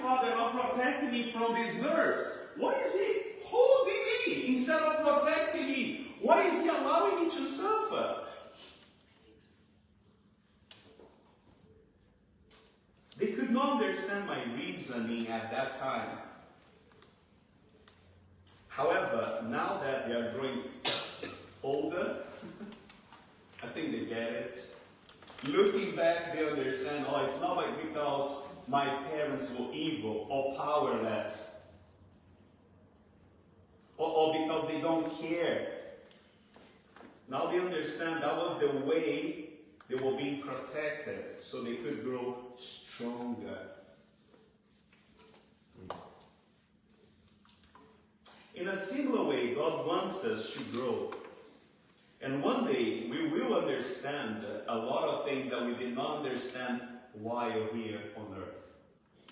Father not protecting me from this nurse? Why is He holding me instead of protecting me? Why is He allowing me to suffer? They could not understand my reasoning at that time. However, now that they are growing older, I think they get it. Looking back, they understand, oh, it's not like because my parents were evil or powerless, or because they don't care. Now they understand that was the way they were being protected, so they could grow stronger. In a similar way, God wants us to grow. And one day, we will understand a lot of things that we did not understand while here on earth.